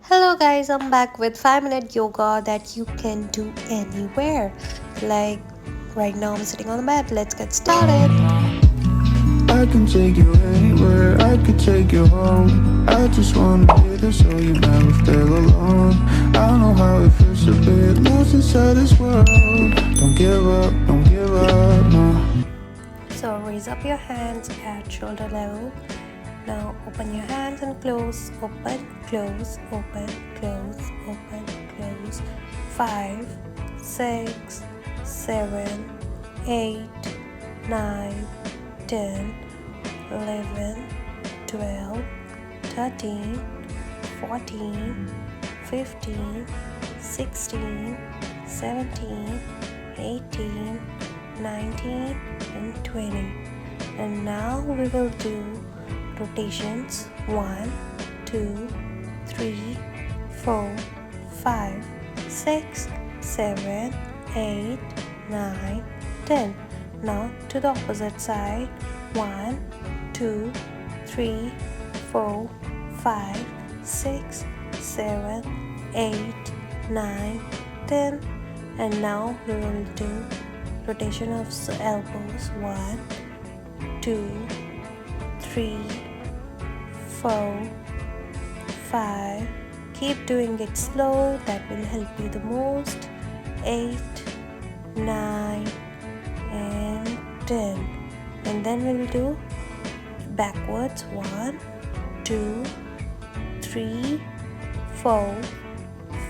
Hello guys, I'm back with 5-minute yoga that you can do anywhere. Like right now I'm sitting on the bed. Let's get started. I can take you anywhere, I could take you home. I just wanna be there so you never feel alone. I know how it feels to be lost inside this world. Don't give up, no. So raise up your hands at shoulder level. Now open your hands and close, open, close, open, close, open, close. 5, 6, 7, 8, 9, 10, 11, 12, 13, 14, 15, 16, 17, 18, 19 and 20. And now we will do rotations 1, 2, 3, 4, 5, 6, 7, 8, 9, 10. Now to the opposite side 1, 2, 3, 4, 5, 6, 7, 8, 9, 10. And now we will do rotation of elbows 1, 2, 3, 4, 5. Keep doing it slow, that will help you the most. 8, 9 and 10. And then we will do backwards 1, 2, 3, 4,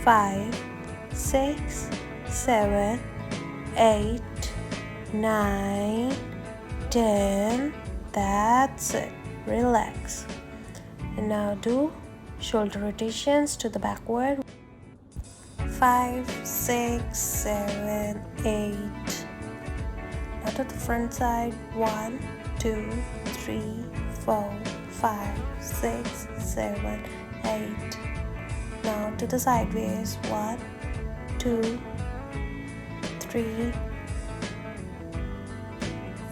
5, 6, 7, 8, 9, 10. That's it. Relax. And now do shoulder rotations to the backward. 5, 6, 7, 8. Now to the front side. 1, 2, 3, 4, 5, 6, 7, 8. Now to the sideways. 1, 2, 3,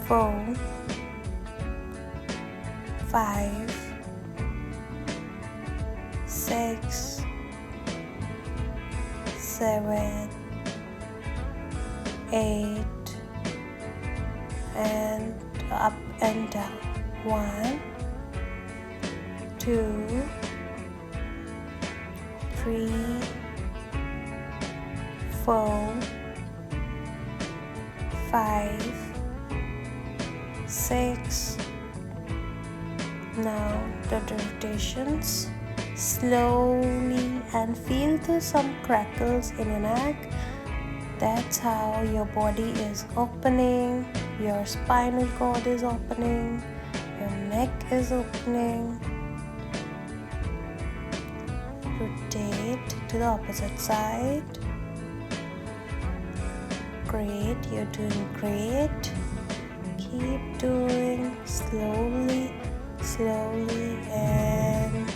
4, 5, 6, 7, 8 and up and down. 1, 2, 3, 4, 5, 6. Now the rotations slowly and feel some crackles in your neck. That's how your body is opening, your spinal cord is opening, your neck is opening. Rotate to the opposite side. Great, you're doing great. Keep doing slowly, and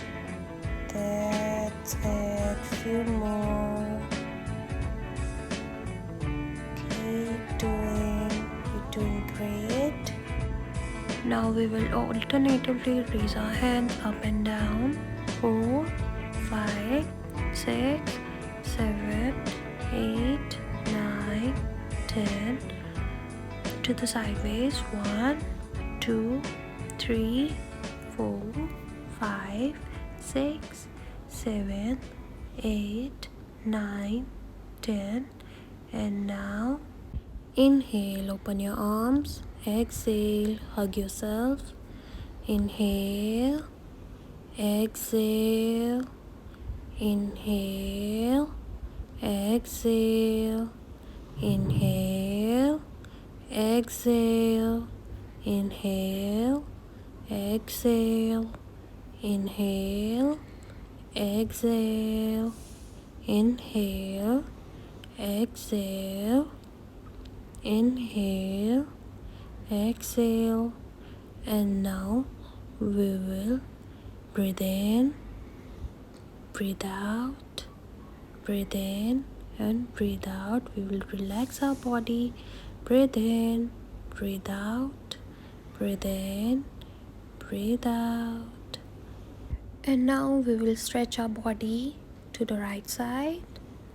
that's it. Few more. Keep doing. You're doing great. Now we will alternatively raise our hands up and down. 4, 5, 6, 7, 8, 9, 10. To the sideways. 1, 2, 3, 4, 5, 6, 7, 8, 9, 10. And now inhale, open your arms. Exhale, hug yourself. Inhale, exhale, inhale, exhale, inhale, exhale, inhale, exhale, inhale, exhale, inhale, exhale, inhale, exhale. And now we will breathe in, breathe out, breathe in and breathe out. We will relax our body. Breathe in, breathe out, breathe in, breathe out. And now we will stretch our body to the right side,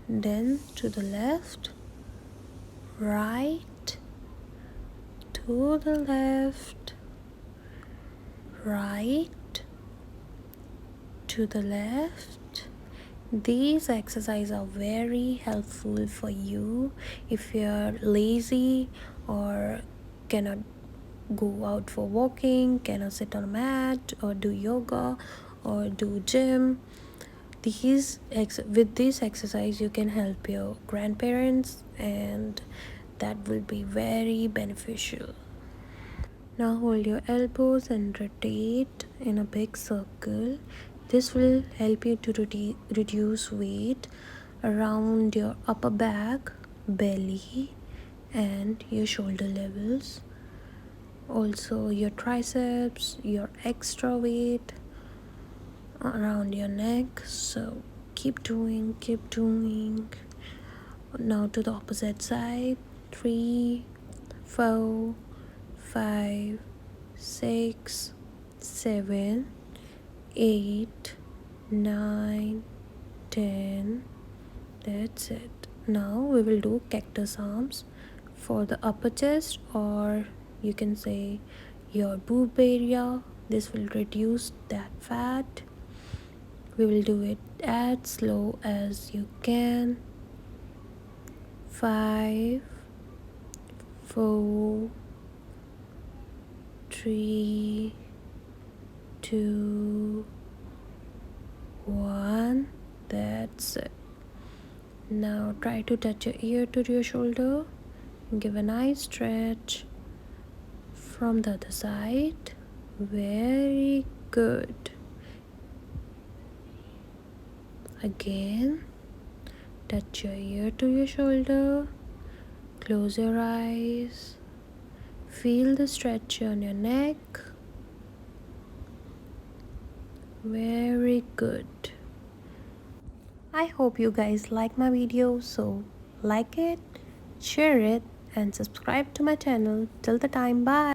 then to the left, right, to the left, right, to the left. These exercises are very helpful for you if you're lazy or cannot go out for walking, cannot sit on a mat or do yoga or do gym. With this exercise you can help your grandparents, and that will be very beneficial. Now hold your elbows and rotate in a big circle. This will help you to reduce weight around your upper back, belly, and your shoulder levels. Also your triceps, your extra weight around your neck. So keep doing. Now to the opposite side. 3, 4, 5, 6, 7, 8, 9, 10. That's it. Now we will do cactus arms for the upper chest, or you can say your boob area. This will reduce that fat. We will do it as slow as you can. 5, 4, 3, 2, 1. That's it. Now try to touch your ear to your shoulder. Give a nice stretch. From the other side. Very good. Again, touch your ear to your shoulder. Close your eyes. Feel the stretch on your neck. Very good. I hope you guys like my video, so like it, share it, and subscribe to my channel. Till the time, bye.